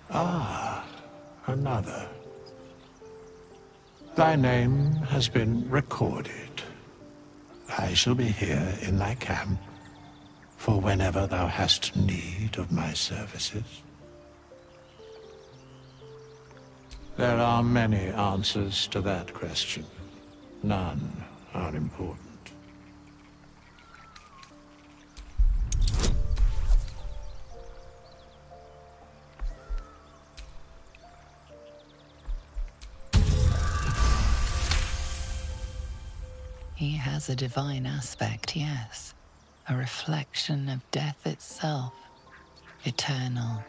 Ah, another. Thy name has been recorded. I shall be here in thy camp for whenever thou hast need of my services. There are many answers to that question. None are important. He has a divine aspect, yes. A reflection of death itself. Eternal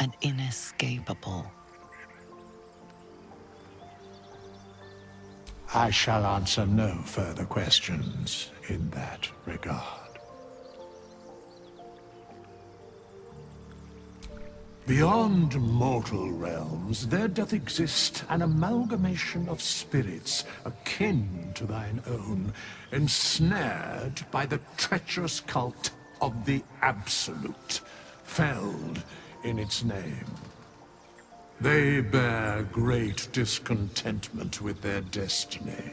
and inescapable. I shall answer no further questions in that regard. Beyond mortal realms, there doth exist an amalgamation of spirits akin to thine own, ensnared by the treacherous cult of the Absolute, felled in its name. They bear great discontentment with their destiny.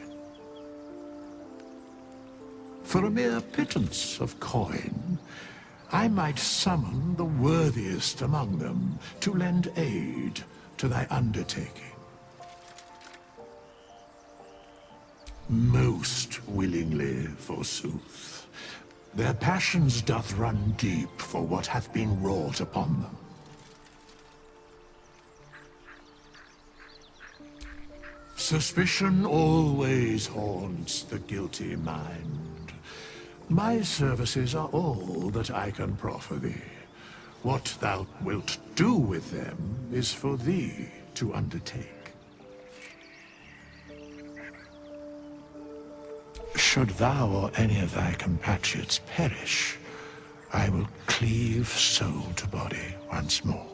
For a mere pittance of coin, I might summon the worthiest among them to lend aid to thy undertaking. Most willingly, forsooth. Their passions doth run deep for what hath been wrought upon them. Suspicion always haunts the guilty mind. My services are all that I can proffer thee. What thou wilt do with them is for thee to undertake. Should thou or any of thy compatriots perish, I will cleave soul to body once more.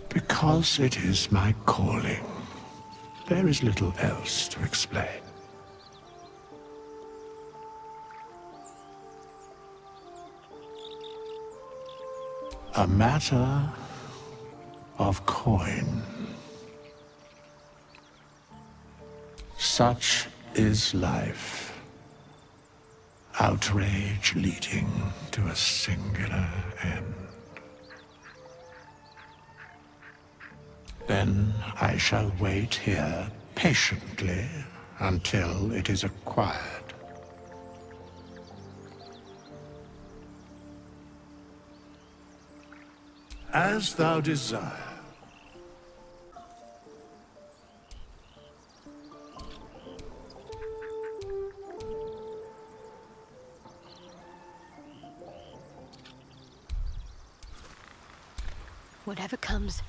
Because it is my calling, there is little else to explain. A matter of coin. Such is life. Outrage leading to a singular end. Then I shall wait here patiently until it is acquired. As thou desire. Whatever comes,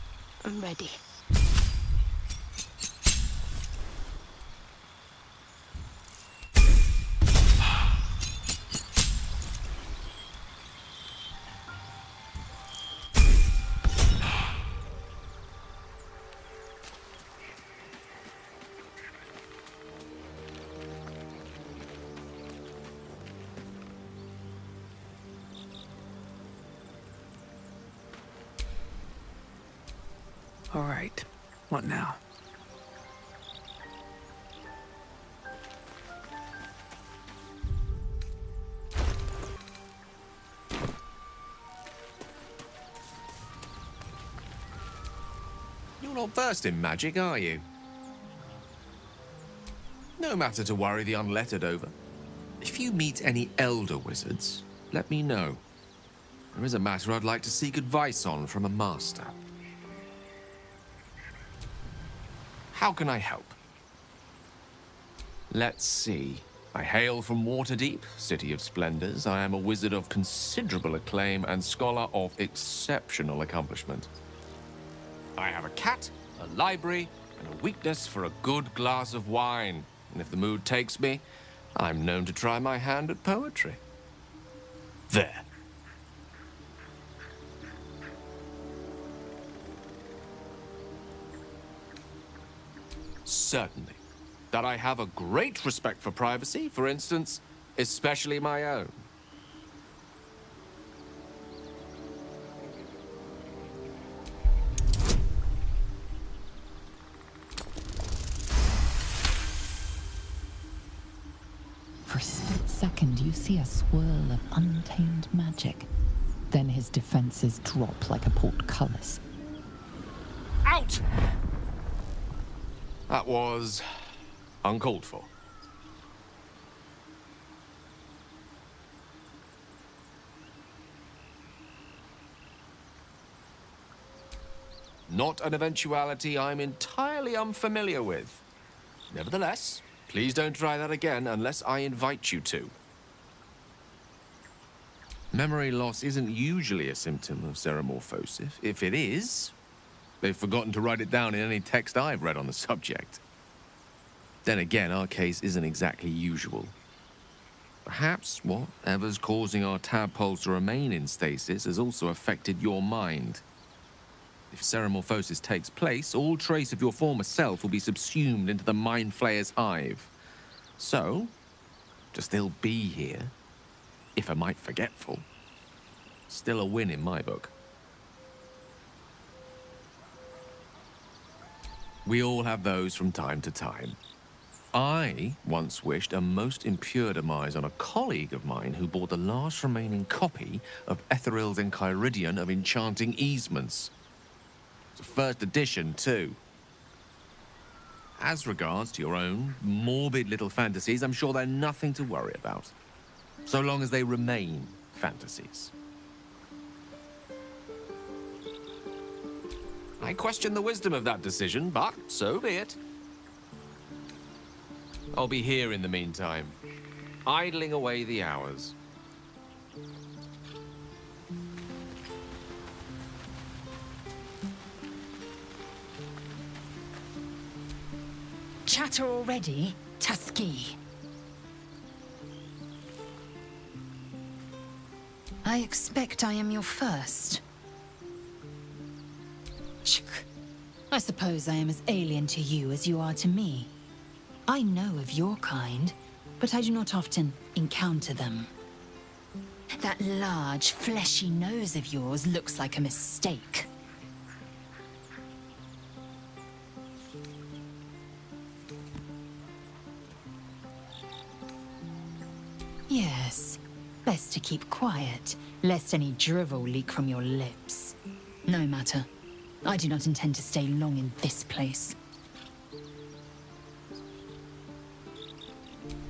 I'm ready. All right. What now? You're not versed in magic, are you? No matter to worry the unlettered over. If you meet any elder wizards, let me know. There is a matter I'd like to seek advice on from a master. How can I help? Let's see. I hail from Waterdeep, City of Splendors. I am a wizard of considerable acclaim and scholar of exceptional accomplishment. I have a cat, a library, and a weakness for a good glass of wine. And if the mood takes me, I'm known to try my hand at poetry. There. Certainly. That I have a great respect for privacy, for instance, especially my own. For a split second, you see a swirl of untamed magic. Then his defenses drop like a portcullis. Out! That was uncalled for. Not an eventuality I'm entirely unfamiliar with. Nevertheless, please don't try that again unless I invite you to. Memory loss isn't usually a symptom of seromorphosis. If it is, they've forgotten to write it down in any text I've read on the subject. Then again, our case isn't exactly usual. Perhaps whatever's causing our tadpoles to remain in stasis has also affected your mind. If seromorphosis takes place, all trace of your former self will be subsumed into the Mind Flayer's hive. So, to still be here, if a mite forgetful, still a win in my book. We all have those from time to time. I once wished a most impure demise on a colleague of mine who bought the last remaining copy of Etheril's Enchiridion of Enchanting Easements. It's a first edition, too. As regards to your own morbid little fantasies, I'm sure they're nothing to worry about. So long as they remain fantasies. I question the wisdom of that decision, but so be it. I'll be here in the meantime, idling away the hours. Chatter already, Tusky? I expect I am your first. I suppose I am as alien to you as you are to me. I know of your kind, but I do not often encounter them. That large, fleshy nose of yours looks like a mistake. Yes, best to keep quiet, lest any drivel leak from your lips. No matter. I do not intend to stay long in this place.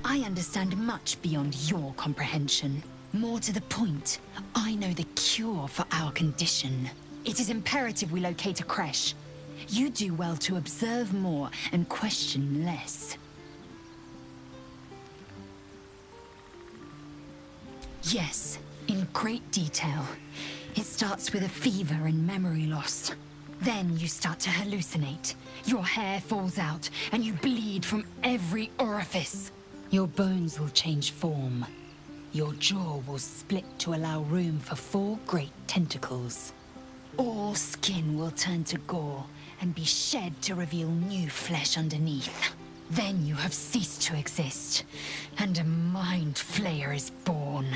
I understand much beyond your comprehension. More to the point, I know the cure for our condition. It is imperative we locate a creche. You do well to observe more and question less. Yes, in great detail. It starts with a fever and memory loss. Then you start to hallucinate. Your hair falls out, and you bleed from every orifice. Your bones will change form. Your jaw will split to allow room for 4 great tentacles. All skin will turn to gore and be shed to reveal new flesh underneath. Then you have ceased to exist, and a Mind Flayer is born.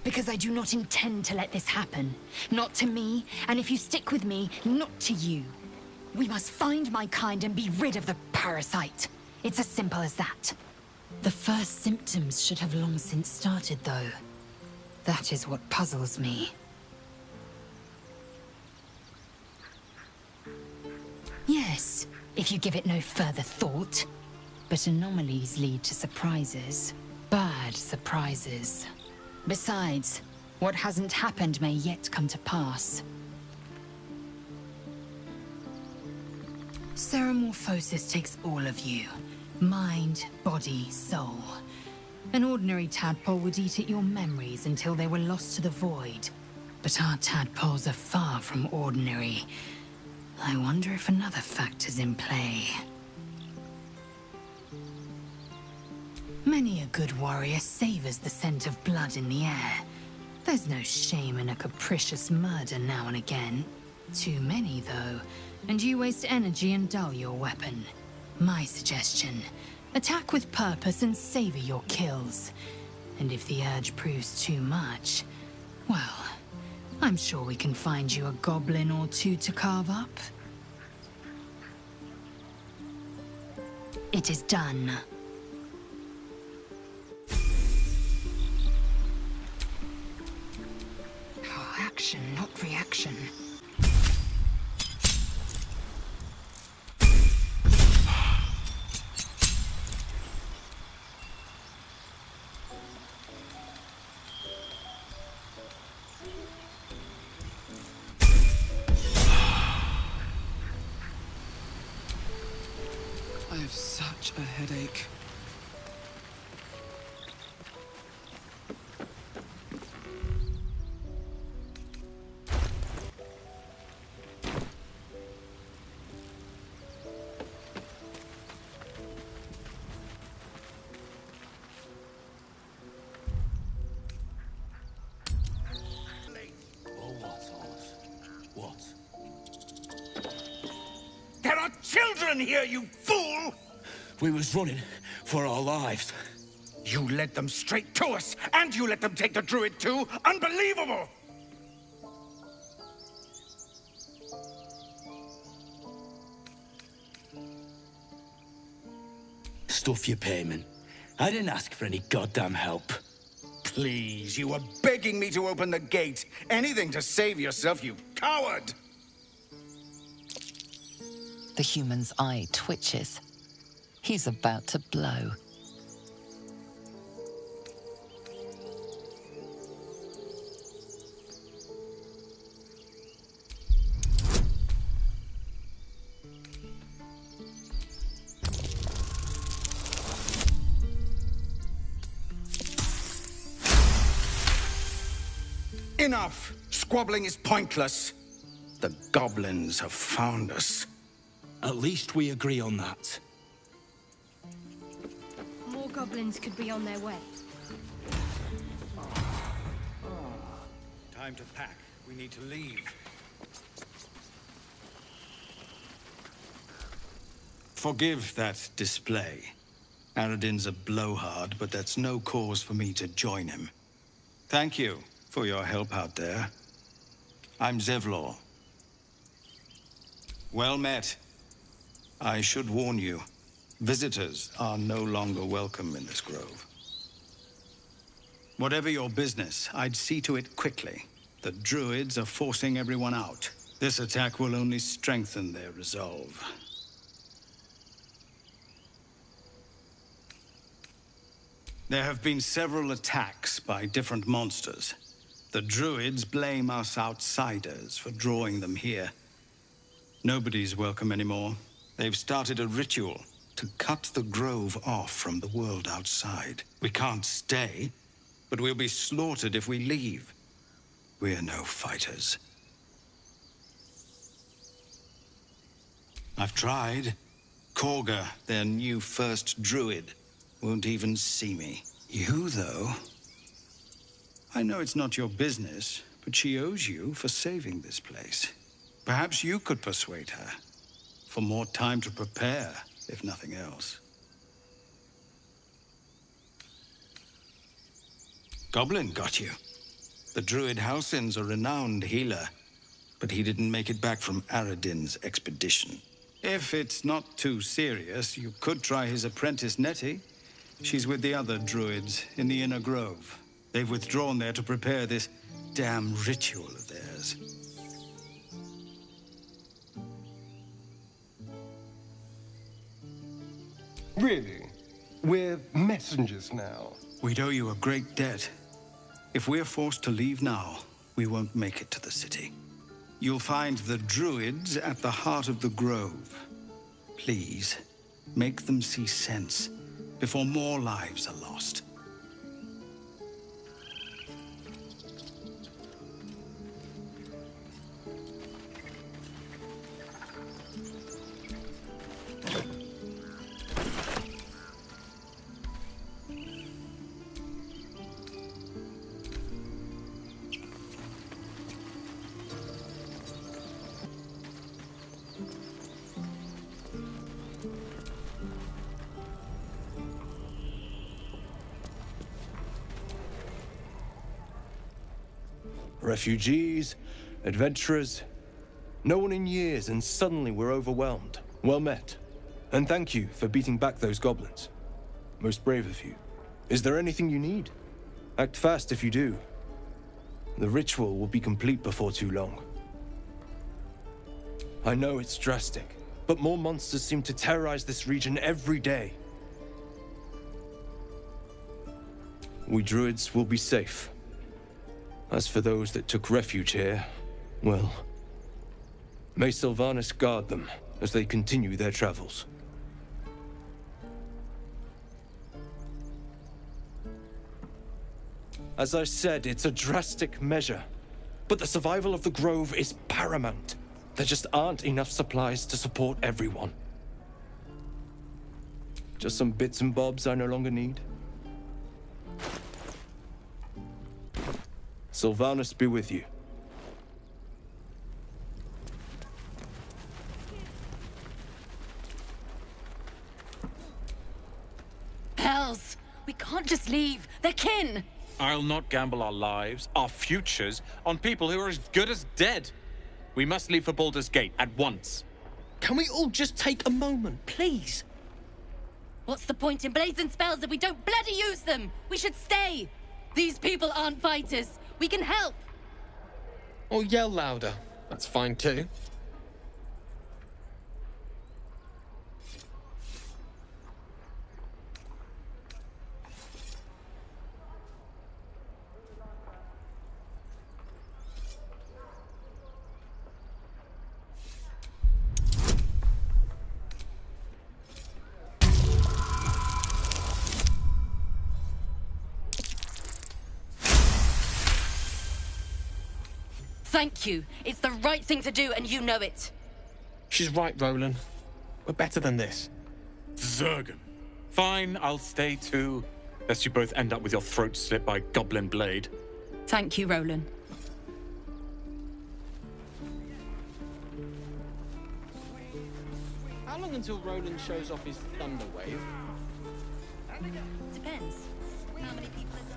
Because I do not intend to let this happen. Not to me, and if you stick with me, not to you. We must find my kind and be rid of the parasite. It's as simple as that. The first symptoms should have long since started, though. That is what puzzles me. Yes, if you give it no further thought. But anomalies lead to surprises. Bad surprises. Besides, what hasn't happened may yet come to pass. Seromorphosis takes all of you. Mind, body, soul. An ordinary tadpole would eat at your memories until they were lost to the void. But our tadpoles are far from ordinary. I wonder if another factor's in play. Many a good warrior savors the scent of blood in the air. There's no shame in a capricious murder now and again. Too many, though, and you waste energy and dull your weapon. My suggestion, attack with purpose and savor your kills. And if the urge proves too much, well, I'm sure we can find you a goblin or two to carve up. It is done. Oh, action, not reaction. I have such a headache. There are children here, you fool! We was running for our lives. You led them straight to us, and you let them take the druid too? Unbelievable! Stuff your payment. I didn't ask for any goddamn help. Please, you were begging me to open the gate. Anything to save yourself, you coward! The human's eye twitches. He's about to blow. Enough! Squabbling is pointless. The goblins have found us. At least we agree on that. More goblins could be on their way. Time to pack. We need to leave. Forgive that display. Aradin's a blowhard, but that's no cause for me to join him. Thank you for your help out there. I'm Zevlor. Well met. I should warn you, visitors are no longer welcome in this grove. Whatever your business, I'd see to it quickly. The druids are forcing everyone out. This attack will only strengthen their resolve. There have been several attacks by different monsters. The druids blame us outsiders for drawing them here. Nobody's welcome anymore. They've started a ritual to cut the grove off from the world outside. We can't stay, but we'll be slaughtered if we leave. We're no fighters. I've tried. Korga, their new first druid, won't even see me. You, though... I know it's not your business, but she owes you for saving this place. Perhaps you could persuade her. For more time to prepare, if nothing else. Goblin got you. The druid Halsin's a renowned healer, but he didn't make it back from Aradin's expedition. If it's not too serious, you could try his apprentice Nettie. She's with the other druids in the inner grove. They've withdrawn there to prepare this damn ritual of theirs. Really? We're messengers now. We'd owe you a great debt. If we're forced to leave now, we won't make it to the city. You'll find the druids at the heart of the grove. Please, make them see sense before more lives are lost. Refugees, adventurers. No one in years, and suddenly we're overwhelmed. Well met. And thank you for beating back those goblins. Most brave of you. Is there anything you need? Act fast if you do. The ritual will be complete before too long. I know it's drastic, but more monsters seem to terrorize this region every day. We druids will be safe. As for those that took refuge here, well, may Sylvanas guard them as they continue their travels. As I said, it's a drastic measure, but the survival of the Grove is paramount. There just aren't enough supplies to support everyone. Just some bits and bobs I no longer need. Sylvanas be with you. Hells! We can't just leave. They're kin! I'll not gamble our lives, our futures, on people who are as good as dead. We must leave for Baldur's Gate at once. Can we all just take a moment, please? What's the point in blazing spells if we don't bloody use them? We should stay! These people aren't fighters. We can help! Or yell louder. That's fine too. Thank you. It's the right thing to do, and you know it. She's right, Rolan. We're better than this. Zergan. Fine, I'll stay too. Lest you both end up with your throats slit by Goblin Blade. Thank you, Rolan. How long until Rolan shows off his thunder wave? Depends. How many people is there?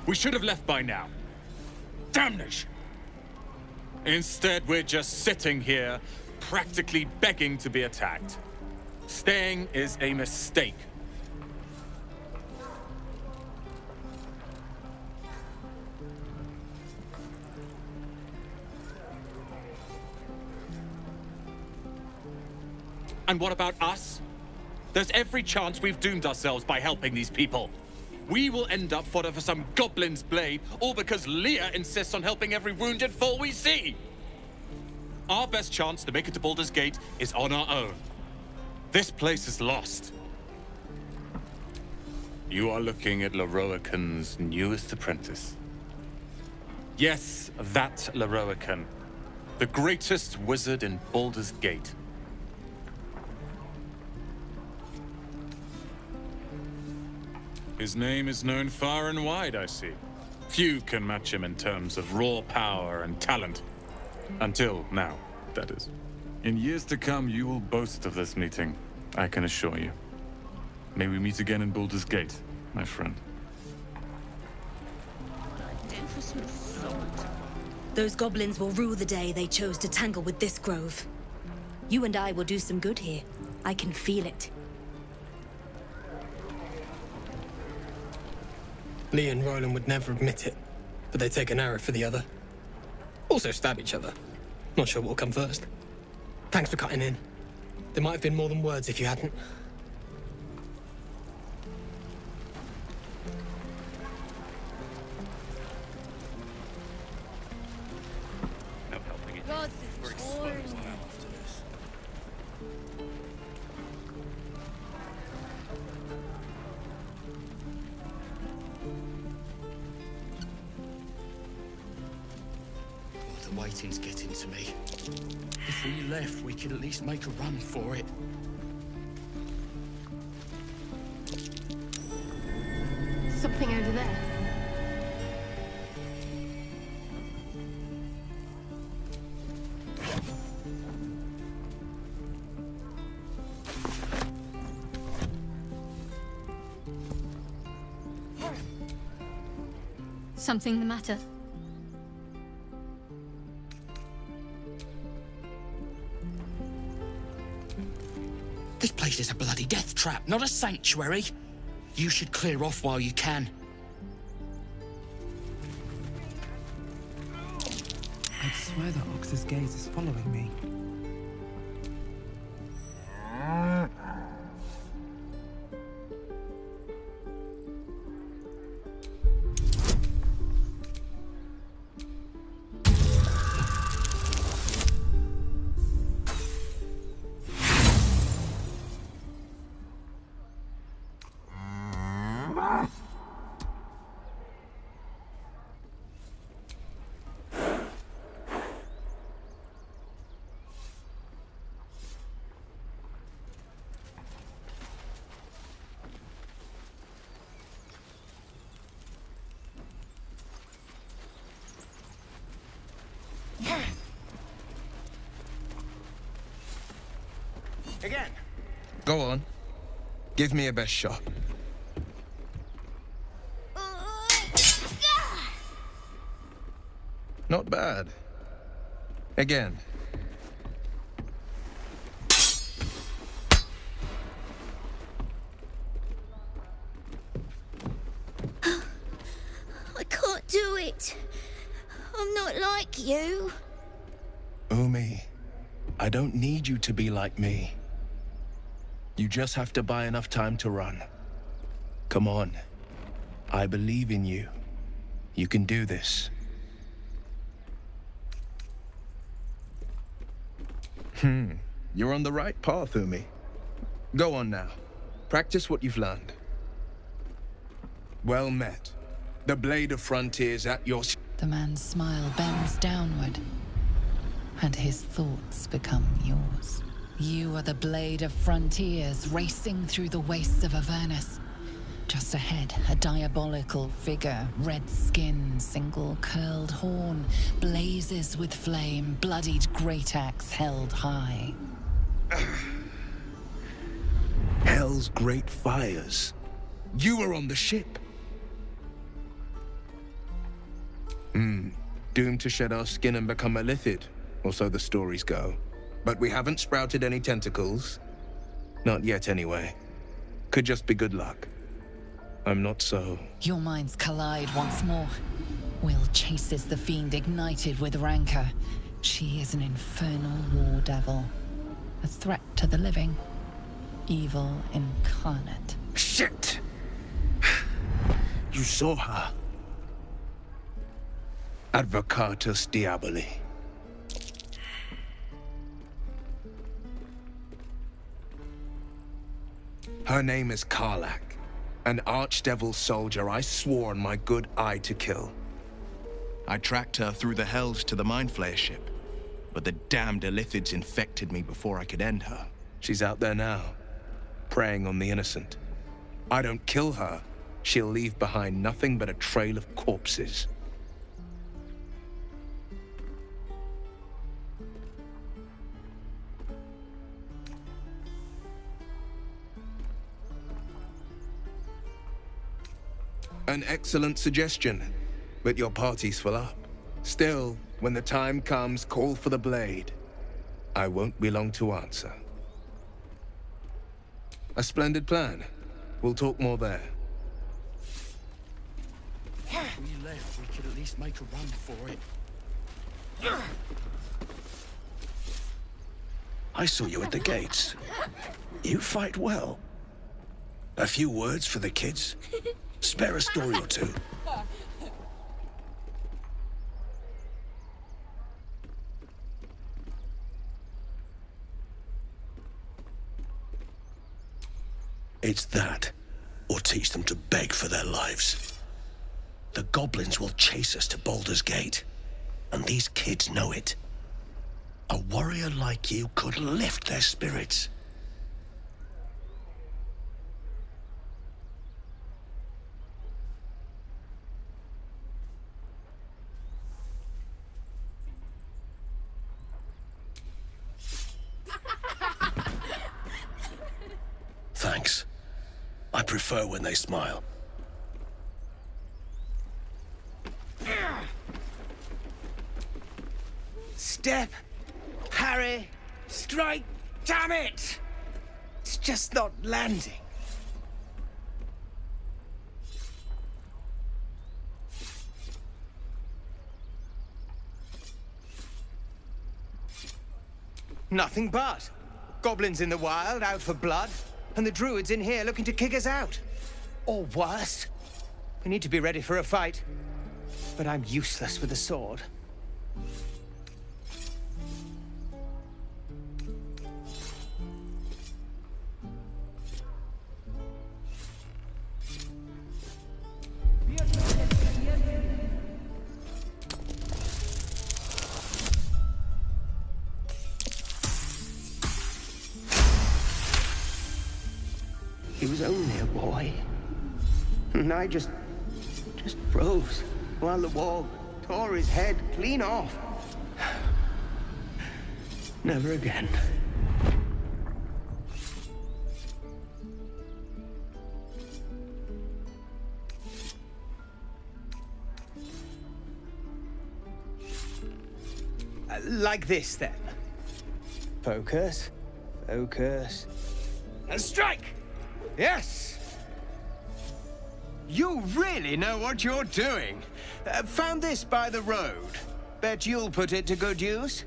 We should have left by now. Damnation! Instead, we're just sitting here, practically begging to be attacked. Staying is a mistake. And what about us? There's every chance we've doomed ourselves by helping these people. We will end up fodder for some goblin's blade, all because Leah insists on helping every wounded foe we see. Our best chance to make it to Baldur's Gate is on our own. This place is lost. You are looking at Lorroakan's newest apprentice. Yes, that Lorroakan. The greatest wizard in Baldur's Gate. His name is known far and wide, I see. Few can match him in terms of raw power and talent. Until now, that is. In years to come, you will boast of this meeting, I can assure you. May we meet again in Baldur's Gate, my friend. Those goblins will rue the day they chose to tangle with this grove. You and I will do some good here. I can feel it. Lee and Rolan would never admit it, but they take an arrow for the other. Also stab each other. Not sure what will come first. Thanks for cutting in. There might have been more than words if you hadn't. No helping it. God, We're this exposed boring. now after this. The waiting's getting to me. If we left, we could at least make a run for it. Something over there. Something the matter? This place is a bloody death trap, not a sanctuary. You should clear off while you can. I'd swear the Ox's gaze is following me. Again. Go on. Give me a best shot. Not bad. Again. I can't do it. I'm not like you. Umi, I don't need you to be like me. You just have to buy enough time to run. Come on. I believe in you. You can do this. You're on the right path, Umi. Go on now. Practice what you've learned. Well met. The blade of frontiers at your... The man's smile bends downward, and his thoughts become yours. You are the blade of frontiers racing through the wastes of Avernus. Just ahead, a diabolical figure, red skin, single curled horn, blazes with flame, bloodied great axe held high. Hell's great fires. You were on the ship. Doomed to shed our skin and become a lithid, or so the stories go. But we haven't sprouted any tentacles. Not yet, anyway. Could just be good luck. I'm not so... Your minds collide once more. Wyll chases the fiend ignited with rancor. She is an infernal war devil. A threat to the living. Evil incarnate. Shit! You saw her. Advocatus Diaboli. Her name is Karlach, an archdevil soldier I swore on my good eye to kill. I tracked her through the hells to the Mind Flayer ship, but the damned Illithids infected me before I could end her. She's out there now, preying on the innocent. I don't kill her, she'll leave behind nothing but a trail of corpses. An excellent suggestion, but your party's full up. Still, when the time comes, call for the blade. I won't be long to answer. A splendid plan. We'll talk more there. If we left, we could at least make a run for it. I saw you at the gates. You fight well. A few words for the kids? Spare a story or two. It's that, or teach them to beg for their lives. The goblins will chase us to Baldur's Gate, and these kids know it. A warrior like you could lift their spirits. Thanks. I prefer when they smile. step. Harry, strike. Damn it! It's just not landing. Nothing but. Goblins in the wild, out for blood, and the druids in here looking to kick us out. Or worse. We need to be ready for a fight. But I'm useless with a sword. He was only a boy. And I just froze while the wall tore his head clean off. Never again. Like this, then. Focus. Focus. And strike! Yes! You really know what you're doing. Found this by the road. Bet you'll put it to good use.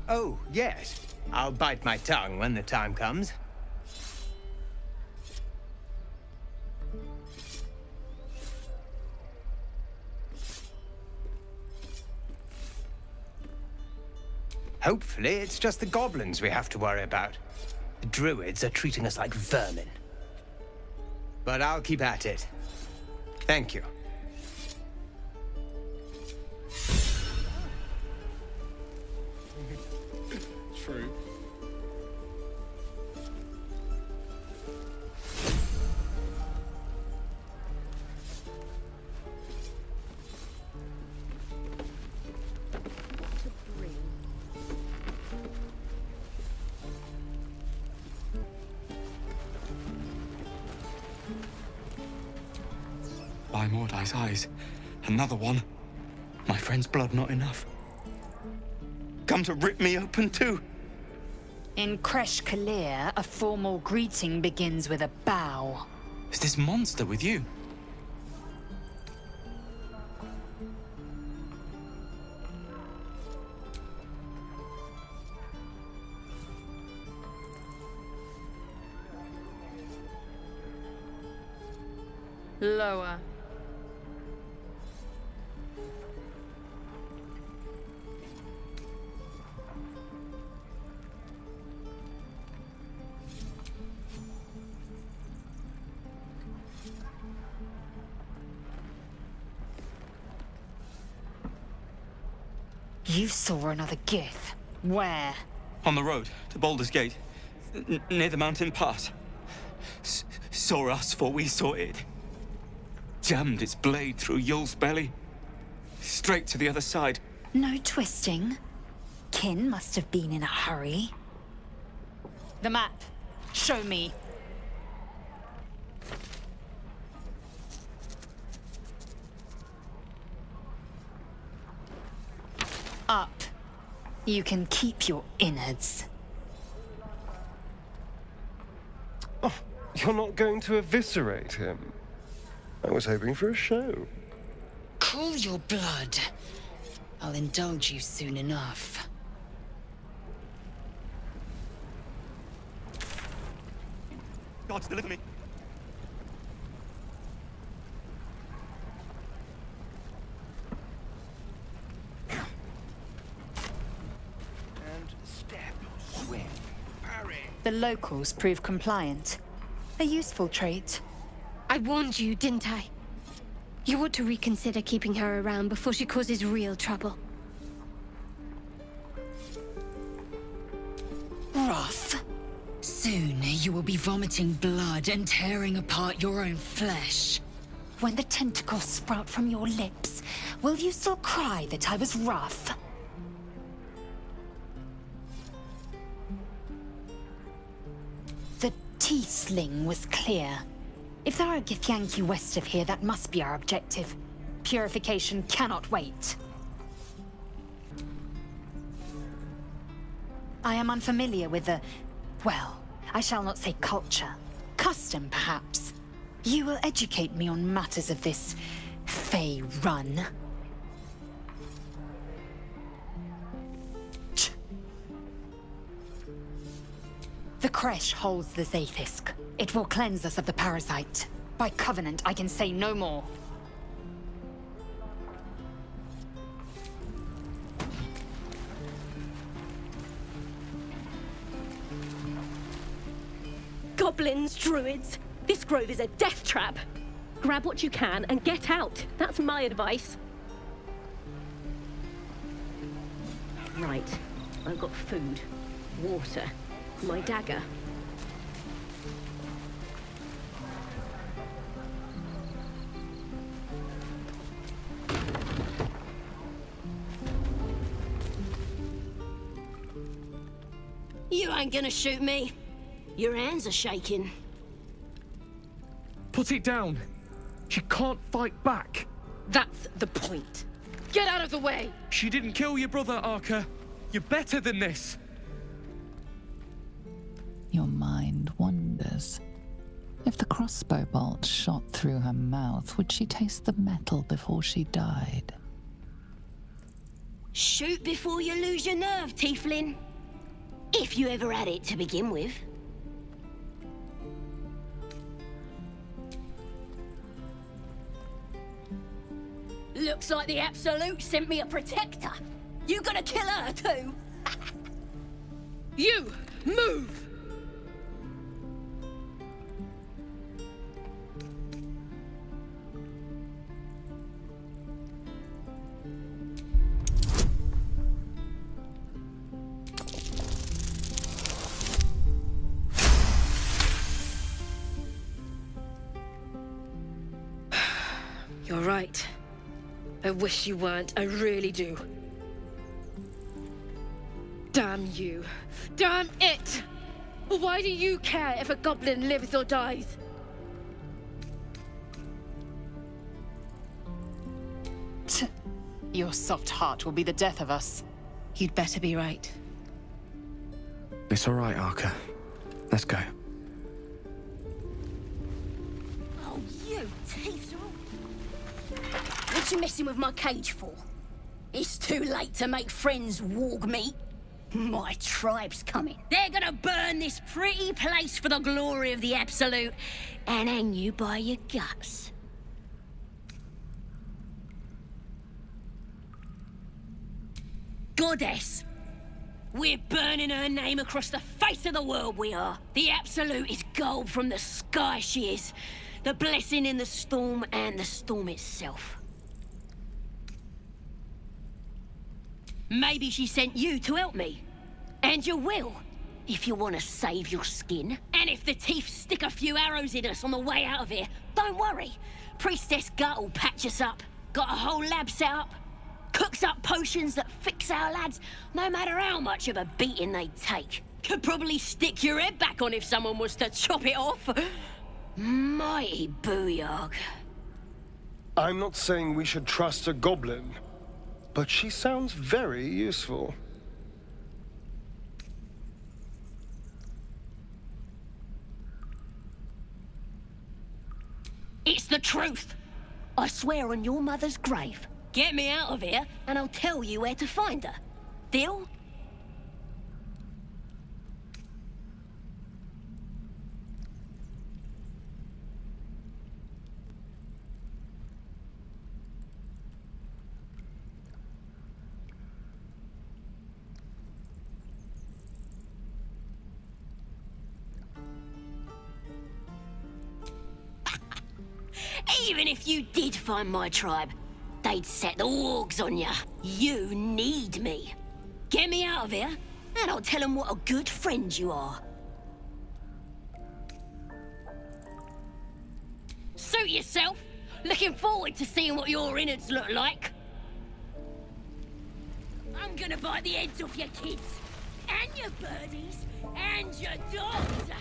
Oh, yes. I'll bite my tongue when the time comes. Hopefully, it's just the goblins we have to worry about. The druids are treating us like vermin. But I'll keep at it. Thank you. True. By Mordai's eyes. Another one. My friend's blood not enough. Come to rip me open too. In Kresh Kalir, a formal greeting begins with a bow. Is this monster with you? Lower. You saw another Gith. Where? On the road to Baldur's Gate, near the mountain pass. Saw us before we saw it. Jammed its blade through Yul's belly. Straight to the other side. No twisting. Kin must have been in a hurry. The map. Show me. Up. You can keep your innards. Oh, you're not going to eviscerate him? I was hoping for a show. Cool your blood. I'll indulge you soon enough. God, deliver me. The locals prove compliant. A useful trait. I warned you, didn't I? You ought to reconsider keeping her around before she causes real trouble. Rough. Soon you will be vomiting blood and tearing apart your own flesh. When the tentacles sprout from your lips, will you still cry that I was rough? The Tiefling was clear. If there are Githyanki west of here, that must be our objective. Purification cannot wait. I am unfamiliar with the... well, I shall not say culture. Custom, perhaps. You will educate me on matters of this... Fey run. The creche holds the Zaithisk. It will cleanse us of the parasite. By covenant, I can say no more. Goblins, druids. This grove is a death trap. Grab what you can and get out. That's my advice. Right. I've got food, water, my dagger. You ain't gonna shoot me. Your hands are shaking. Put it down. She can't fight back. That's the point. Get out of the way! She didn't kill your brother, Arca. You're better than this. Your mind wanders. If the crossbow bolt shot through her mouth, would she taste the metal before she died? Shoot before you lose your nerve, Tiefling. If you ever had it to begin with. Looks like the Absolute sent me a protector. You gonna kill her too? You! Move! You're right. I wish you weren't, I really do. Damn you. Damn it! Why do you care if a goblin lives or dies? Your soft heart will be the death of us. You'd better be right. It's all right, Arca. Let's go. Oh, you teeth! What you messing with my cage for? It's too late to make friends, warg meat. My tribe's coming. They're gonna burn this pretty place for the glory of the Absolute and hang you by your guts. Goddess. We're burning her name across the face of the world, we are. The Absolute is gold from the sky, she is. The blessing in the storm and the storm itself. Maybe she sent you to help me. And you will, if you want to save your skin. And if the teeth stick a few arrows in us on the way out of here, don't worry. Priestess Gut will patch us up. Got a whole lab set up. Cooks up potions that fix our lads, no matter how much of a beating they take. Could probably stick your head back on if someone was to chop it off. Mighty booyog. I'm not saying we should trust a goblin, but she sounds very useful. It's the truth. I swear on your mother's grave. Get me out of here, and I'll tell you where to find her. Deal? Even if you did find my tribe, they'd set the wargs on ya. You need me. Get me out of here, and I'll tell them what a good friend you are. Suit yourself. Looking forward to seeing what your innards look like. I'm gonna bite the heads off your kids, and your birdies, and your dogs.